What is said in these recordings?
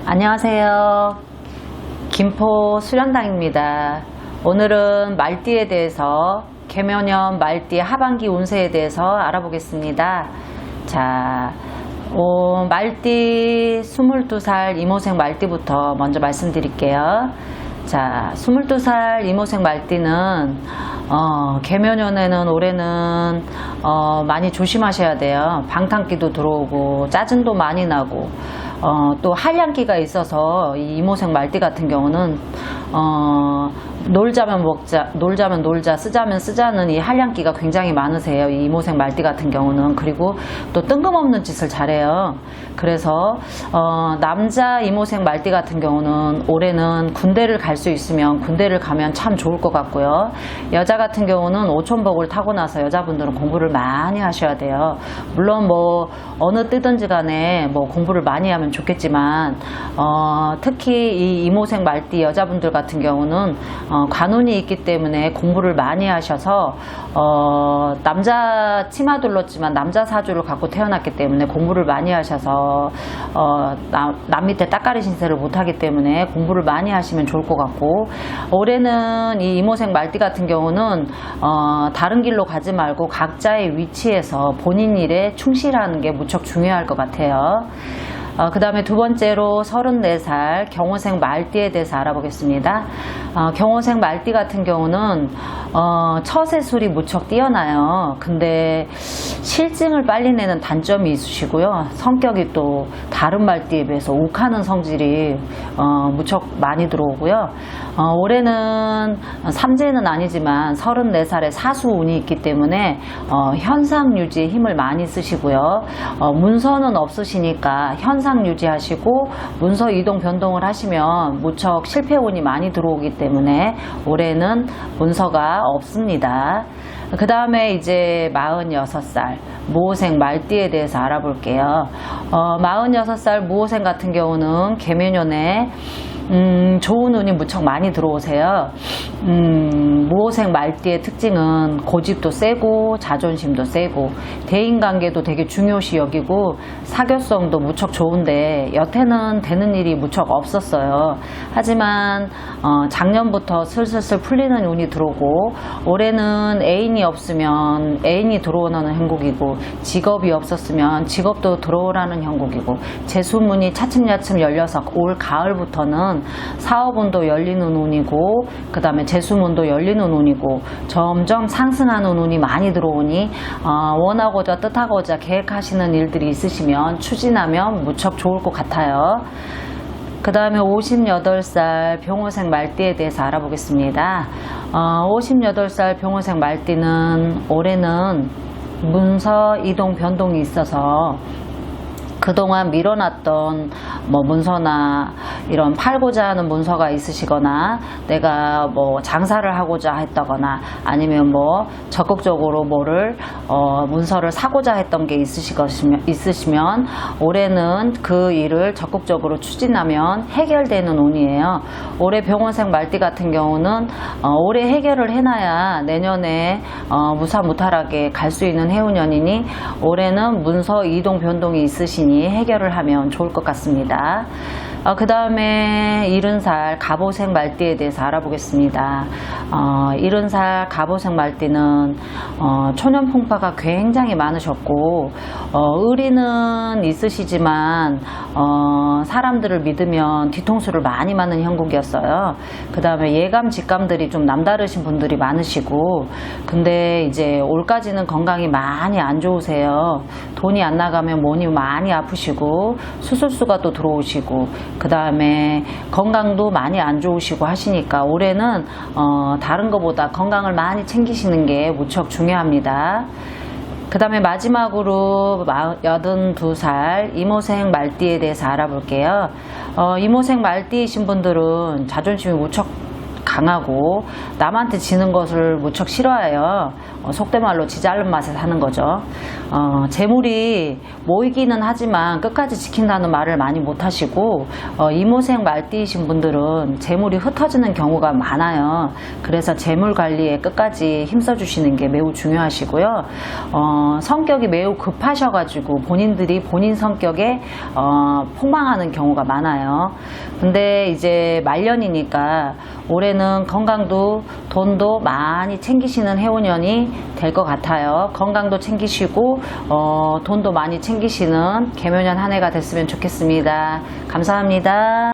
안녕하세요. 김포 수련당입니다. 오늘은 말띠에 대해서 개묘년 말띠 하반기 운세에 대해서 알아보겠습니다. 자, 말띠 22살 이모생 말띠부터 먼저 말씀드릴게요. 자, 22살 이모생 말띠는 개묘년에는 올해는 많이 조심하셔야 돼요. 방탕기도 들어오고 짜증도 많이 나고 또 한량기가 있어서 이 이모생 말띠 같은 경우는 놀자면 먹자, 놀자면 놀자, 쓰자면 쓰자는 이 한량기가 굉장히 많으세요. 이 이모생 말띠 같은 경우는. 그리고 또 뜬금없는 짓을 잘해요. 그래서 남자 이모생 말띠 같은 경우는 올해는 군대를 갈 수 있으면 군대를 가면 참 좋을 것 같고요. 여자 같은 경우는 오천복을 타고 나서 여자분들은 공부를 많이 하셔야 돼요. 물론 뭐 어느 뜨든지 간에 뭐 공부를 많이 하면 좋겠지만 특히 이 이모생 말띠 여자분들 같은 경우는 관운이 있기 때문에 공부를 많이 하셔서 남자 치마 둘렀지만 남자 사주를 갖고 태어났기 때문에 공부를 많이 하셔서 남 밑에 따까리 신세를 못하기 때문에 공부를 많이 하시면 좋을 것 같고, 올해는 이 이모생 말띠 같은 경우는 다른 길로 가지 말고 각자의 위치에서 본인 일에 충실하는 게 무척 중요할 것 같아요. 그 다음에 두 번째로 34살 경호생 말띠에 대해서 알아보겠습니다. 경호생 말띠 같은 경우는 처세술이 무척 뛰어나요. 근데 실증을 빨리 내는 단점이 있으시고요. 성격이 또 다른 말띠에 비해서 욱하는 성질이 무척 많이 들어오고요. 올해는 삼재는 아니지만 34살에 사수운이 있기 때문에 현상 유지에 힘을 많이 쓰시고요. 문서는 없으시니까 현상 유지하시고 문서 이동 변동을 하시면 무척 실패운이 많이 들어오기 때문에 올해는 문서가 없습니다. 그 다음에 이제 46살 무호생 말띠에 대해서 알아볼게요. 46살 무호생 같은 경우는 개묘년에 좋은 운이 무척 많이 들어오세요. 무호생 말띠의 특징은 고집도 세고 자존심도 세고 대인관계도 되게 중요시 여기고 사교성도 무척 좋은데 여태는 되는 일이 무척 없었어요. 하지만 작년부터 슬슬 풀리는 운이 들어오고, 올해는 애인이 없으면 애인이 들어오는 행국이고 직업이 없었으면 직업도 들어오라는 형국이고 재수문이 차츰차츰 열려서 올 가을부터는 사업운도 열리는 운이고 그 다음에 재수문도 열리는 운이고 점점 상승하는 운이 많이 들어오니 원하고자 뜻하고자 계획하시는 일들이 있으시면 추진하면 무척 좋을 것 같아요. 그 다음에 58살 병호생 말띠에 대해서 알아보겠습니다. 58살 병호생 말띠는 올해는 문서 이동 변동이 있어서 그동안 밀어놨던 뭐 문서나 이런 팔고자 하는 문서가 있으시거나 내가 뭐 장사를 하고자 했다거나 아니면 뭐 적극적으로 뭐를 문서를 사고자 했던 게 있으시면 올해는 그 일을 적극적으로 추진하면 해결되는 운이에요. 올해 병원생 말띠 같은 경우는 올해 해결을 해놔야 내년에 무사무탈하게 갈 수 있는 해운년이니 올해는 문서 이동 변동이 있으시니 해결을 하면 좋을 것 같습니다. 그 다음에 70살 갑오생 말띠에 대해서 알아보겠습니다. 70살 갑오생 말띠는 초년풍파가 굉장히 많으셨고 의리는 있으시지만 사람들을 믿으면 뒤통수를 많이 맞는 형국이었어요. 그 다음에 예감 직감들이 좀 남다르신 분들이 많으시고, 근데 이제 올까지는 건강이 많이 안 좋으세요. 돈이 안 나가면 몸이 많이 아프시고 수술수가 또 들어오시고 그 다음에 건강도 많이 안 좋으시고 하시니까 올해는 다른 것보다 건강을 많이 챙기시는 게 무척 중요합니다. 그 다음에 마지막으로 82살 이모생 말띠에 대해서 알아볼게요. 이모생 말띠이신 분들은 자존심이 무척 강하고 남한테 지는 것을 무척 싫어해요. 속된 말로 지 잘른 맛에 사는 거죠. 재물이 모이기는 하지만 끝까지 지킨다는 말을 많이 못 하시고 이모생 말띠이신 분들은 재물이 흩어지는 경우가 많아요. 그래서 재물 관리에 끝까지 힘써 주시는 게 매우 중요하시고요. 성격이 매우 급하셔가지고 본인들이 본인 성격에 폭망하는 경우가 많아요. 근데 이제 말년이니까 올해는 건강도 돈도 많이 챙기시는 해운년이 될 것 같아요. 건강도 챙기시고 돈도 많이 챙기시는 개묘년 한 해가 됐으면 좋겠습니다. 감사합니다.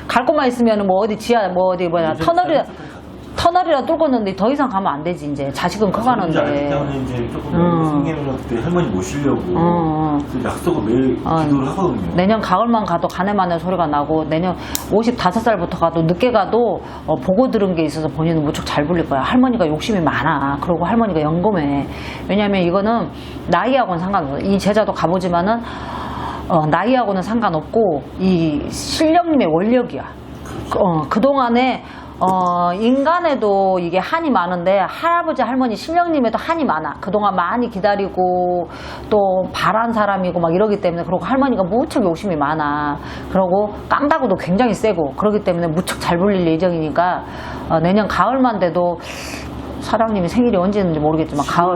갈 곳만 있으면 뭐 어디 지하 뭐 어디 뭐야 터널이라 뚫고는데 더 이상 가면 안 되지. 이제 자식은 커가는데. 알기 때문에 이제 조금 생기면 그때 할머니 모시려고 그래서 약속을 매일 기도를 하거든요. 내년 가을만 가도 가네마네 소리가 나고 내년 55살부터 가도 늦게 가도 보고 들은 게 있어서 본인은 무척 잘 불릴 거야. 할머니가 욕심이 많아. 그리고 할머니가 영검해. 왜냐면 이거는 나이하고는 상관없어. 이 제자도 가보지만은 나이하고는 상관없고 이 신령님의 원력이야. 그동안에 인간에도 이게 한이 많은데 할아버지 할머니 신령님에도 한이 많아. 그동안 많이 기다리고 또 바란 사람이고 막 이러기 때문에. 그리고 할머니가 무척 욕심이 많아. 그러고 깡다구도 굉장히 세고 그러기 때문에 무척 잘 불릴 예정이니까 내년 가을만 돼도 사장님이 생일이 언제인지 모르겠지만 가을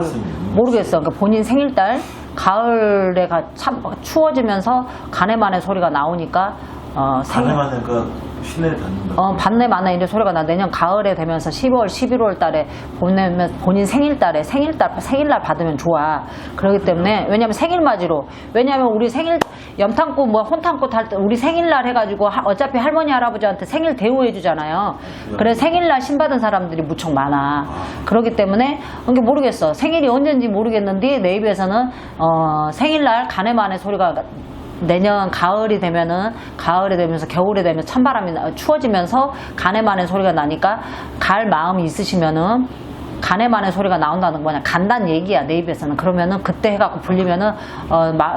모르겠어. 그러니까 본인 생일달 가을에 참 추워지면서 가네마네 소리가 나오니까 가네마네 그 신내를 받는다. 받네마네 이제 소리가 나. 내년 가을에 되면서 10월, 11월 달에 본인 생일달에 생일날 받으면 좋아. 그렇기 때문에 왜냐면 생일맞이로 왜냐면 우리 생일 염탐꾼 뭐 혼탐꾼 할 때 우리 생일날 해가지고 어차피 할머니 할아버지한테 생일 대우해 주잖아요. 그래서 생일날 신 받은 사람들이 무척 많아. 그렇기 때문에 이게 모르겠어. 생일이 언제인지 모르겠는데 내 입에서는 생일날 가네마네 소리가 내년 가을이 되면서 겨울이 되면 찬바람이 추워지면서 가네마네 소리가 나니까 갈 마음이 있으시면은 가네마네 소리가 나온다는 거냐 간단 얘기야 내 입에서는. 그러면은 그때 해갖고 불리면은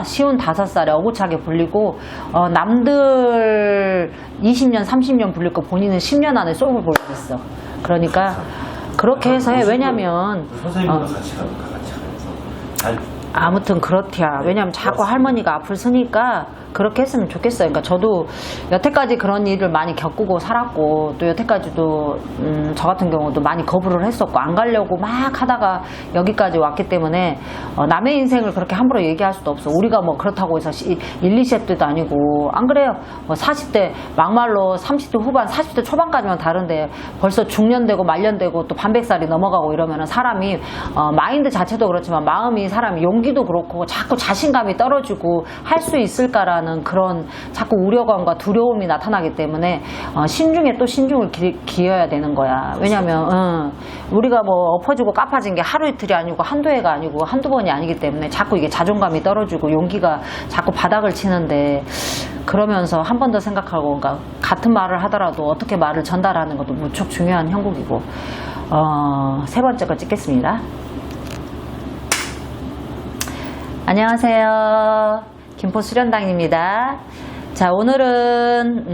쉬운 5살에 어구차게 불리고 남들 20년 30년 불릴 거 본인은 10년 안에 쏙을 불리겠어. 그러니까 그렇게 해서 해. 왜냐면 선생님과 같이 가면서 잘 아무튼 그렇대야. 왜냐면 자꾸 할머니가 앞을 서니까 그렇게 했으면 좋겠어요. 그러니까 저도 여태까지 그런 일을 많이 겪고 살았고 또 여태까지도 저 같은 경우도 많이 거부를 했었고 안 가려고 막 하다가 여기까지 왔기 때문에 남의 인생을 그렇게 함부로 얘기할 수도 없어. 우리가 뭐 그렇다고 해서 1, 20대도 아니고 안 그래요. 뭐 40대 막말로 30대 후반 40대 초반까지만 다른데 벌써 중년되고 말년되고 또 반백살이 넘어가고 이러면은 사람이 마인드 자체도 그렇지만 마음이 사람이 용기도 그렇고 자꾸 자신감이 떨어지고 할 수 있을까라는 그런 자꾸 우려감과 두려움이 나타나기 때문에 신중에 또 신중을 기해야 되는 거야. 왜냐면 우리가 뭐 엎어지고 까파진 게 하루 이틀이 아니고 한두 해가 아니고 한두 번이 아니기 때문에 자꾸 이게 자존감이 떨어지고 용기가 자꾸 바닥을 치는데 그러면서 한 번 더 생각하고 그러니까 같은 말을 하더라도 어떻게 말을 전달하는 것도 무척 중요한 형국이고 세 번째 거 찍겠습니다. 안녕하세요. 김포 수련당입니다. 자, 오늘은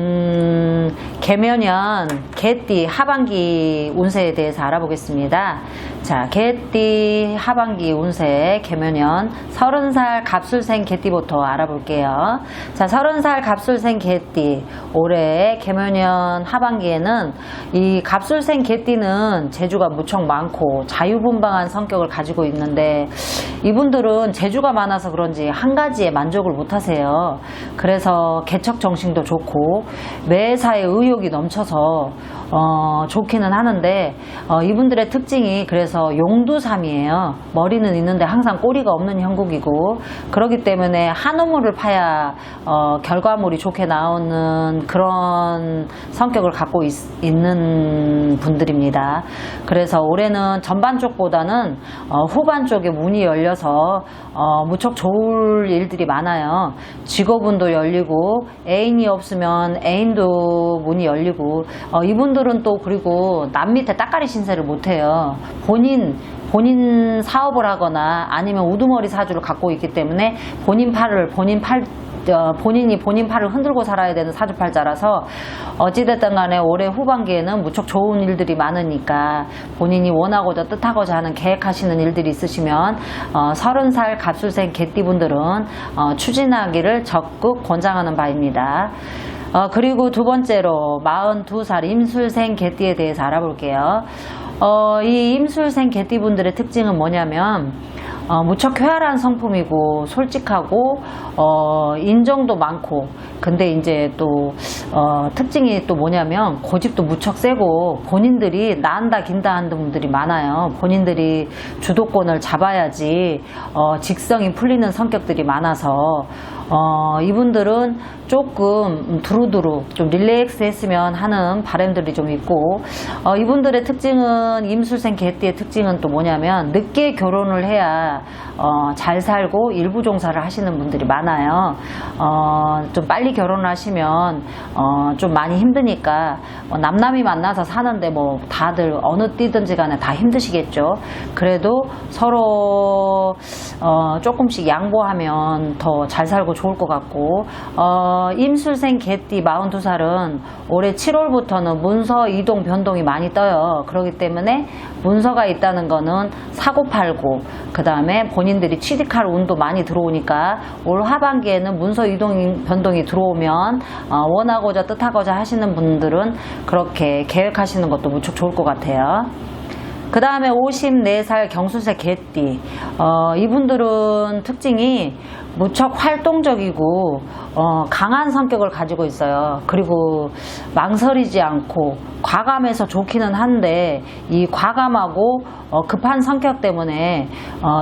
개묘년 개띠 하반기 운세에 대해서 알아보겠습니다. 자, 개띠 하반기 운세 개묘년 30살 갑술생 개띠부터 알아볼게요. 자, 30살 갑술생 개띠 올해 개묘년 하반기에는 이 갑술생 개띠는 재주가 무척 많고 자유분방한 성격을 가지고 있는데 이분들은 재주가 많아서 그런지 한 가지에 만족을 못하세요. 그래서 개척정신도 좋고 매사에 의욕이 넘쳐서 좋기는 하는데 이분들의 특징이 그래서 용두삼이에요. 머리는 있는데 항상 꼬리가 없는 형국이고 그렇기 때문에 한 우물을 파야 결과물이 좋게 나오는 그런 성격을 갖고 있는 분들입니다. 그래서 올해는 전반 쪽보다는 후반 쪽에 문이 열려서 무척 좋을 일들이 많아요. 직업운도 열리고 애인이 없으면 애인도 문이 열리고 이분들은 또 그리고 남 밑에 따까리 신세를 못해요. 본인 사업을 하거나 아니면 우두머리 사주를 갖고 있기 때문에 본인이 본인 팔을 흔들고 살아야 되는 사주팔자라서 어찌됐든 간에 올해 후반기에는 무척 좋은 일들이 많으니까 본인이 원하고자 뜻하고자 하는 계획하시는 일들이 있으시면 30살 갑술생 개띠분들은 추진하기를 적극 권장하는 바입니다. 그리고 두 번째로 42살 임술생 개띠에 대해서 알아볼게요. 이 임술생 개띠분들의 특징은 뭐냐면 무척 쾌활한 성품이고 솔직하고 인정도 많고 근데 이제 또 특징이 또 뭐냐면 고집도 무척 세고 본인들이 나한다 긴다 하는 분들이 많아요. 본인들이 주도권을 잡아야지 직성이 풀리는 성격들이 많아서 이분들은 조금 두루두루 좀 릴렉스 했으면 하는 바람들이 좀 있고, 이분들의 특징은, 임술생 개띠의 특징은 또 뭐냐면 늦게 결혼을 해야 잘 살고 일부 종사를 하시는 분들이 많아요. 좀 빨리 결혼하시면 좀 많이 힘드니까, 남남이 만나서 사는데 뭐 다들 어느 띠든지 간에 다 힘드시겠죠. 그래도 서로 조금씩 양보하면 더 잘 살고 좋을 것 같고, 임술생 개띠 42살은 올해 7월부터는 문서 이동 변동이 많이 떠요. 그렇기 때문에 문서가 있다는 거는 사고 팔고, 그 다음에 본인들이 취직할 운도 많이 들어오니까 올 하반기에는 문서 이동 변동이 들어오면 원하고자 뜻하고자 하시는 분들은 그렇게 계획하시는 것도 무척 좋을 것 같아요. 그 다음에 54살 경술세 개띠, 이분들은 특징이 무척 활동적이고 강한 성격을 가지고 있어요. 그리고 망설이지 않고 과감해서 좋기는 한데, 이 과감하고 급한 성격 때문에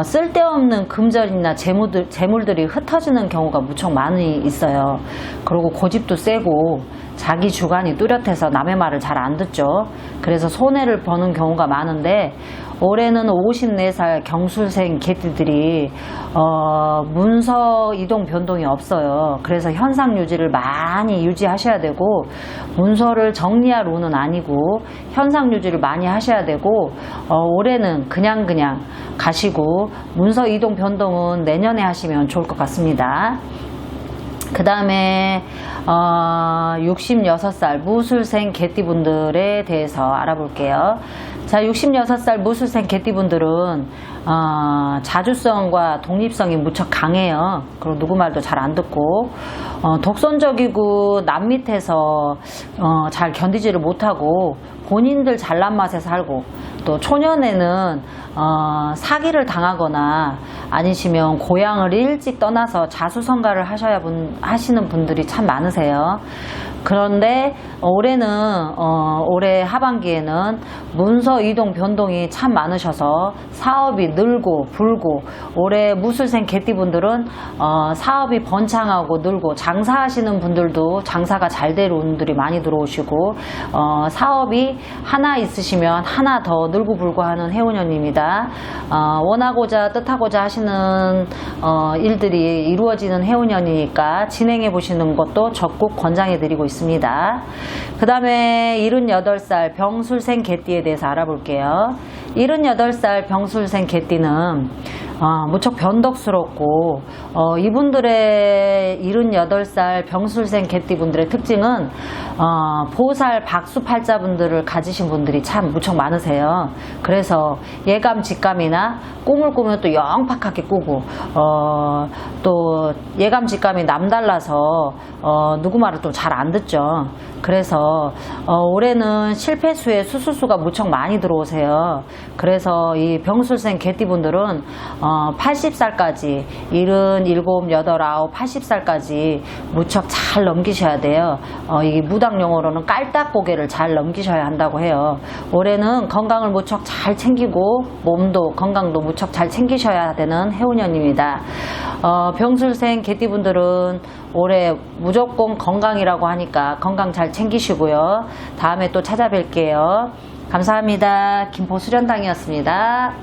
쓸데없는 금전이나 재물들이 흩어지는 경우가 무척 많이 있어요. 그리고 고집도 세고 자기 주관이 뚜렷해서 남의 말을 잘 안 듣죠. 그래서 손해를 보는 경우가 많은데, 올해는 54살 경술생 개띠들이 문서 이동 변동이 없어요. 그래서 현상 유지를 많이 유지하셔야 되고, 문서를 정리할 운은 아니고 현상 유지를 많이 하셔야 되고, 올해는 그냥 가시고 문서 이동 변동은 내년에 하시면 좋을 것 같습니다. 그 다음에 66살 무술생 개띠분들에 대해서 알아볼게요. 자, 66살 무술생 개띠분들은 자주성과 독립성이 무척 강해요. 그리고 누구 말도 잘 안 듣고, 독선적이고 남 밑에서 잘 견디지를 못하고 본인들 잘난 맛에 살고, 또 초년에는 사기를 당하거나 아니시면 고향을 일찍 떠나서 자수성가를 하시는 분들이 참 많으세요. 그런데 올해는 올해 하반기에는 문서 이동 변동이 참 많으셔서 사업이 늘고 불고, 올해 무술생 개띠분들은 사업이 번창하고 늘고, 장사하시는 분들도 장사가 잘 될 운들이 많이 들어오시고, 사업이 하나 있으시면 하나 더 늘고 불고 하는 해운년입니다. 원하고자 뜻하고자 하시는 일들이 이루어지는 해운년이니까 진행해 보시는 것도 적극 권장해 드리고 있습니다. 그 다음에 78살 병술생 개띠에 대해서 알아볼게요. 78살 병술생 개띠는 무척 변덕스럽고, 이분들의 78살 병술생 개띠분들의 특징은 보살 박수팔자분들을 가지신 분들이 참 무척 많으세요. 그래서 예감 직감이나 꿈을 꾸면 또 영팍하게 꾸고, 또 예감 직감이 남달라서 누구 말을 또 잘 안 듣죠. 그래서 올해는 실패수의 수술수가 무척 많이 들어오세요. 그래서 이 병술생 개띠분들은 80살까지, 77, 8, 9, 80살까지 무척 잘 넘기셔야 돼요. 이 무당 용어로는 깔딱고개를 잘 넘기셔야 한다고 해요. 올해는 건강을 무척 잘 챙기고 몸도 건강도 무척 잘 챙기셔야 되는 해운년입니다. 병술생 개띠분들은 올해 무조건 건강이라고 하니까 건강 잘 챙기시고요. 다음에 또 찾아뵐게요. 감사합니다. 김포수련당이었습니다.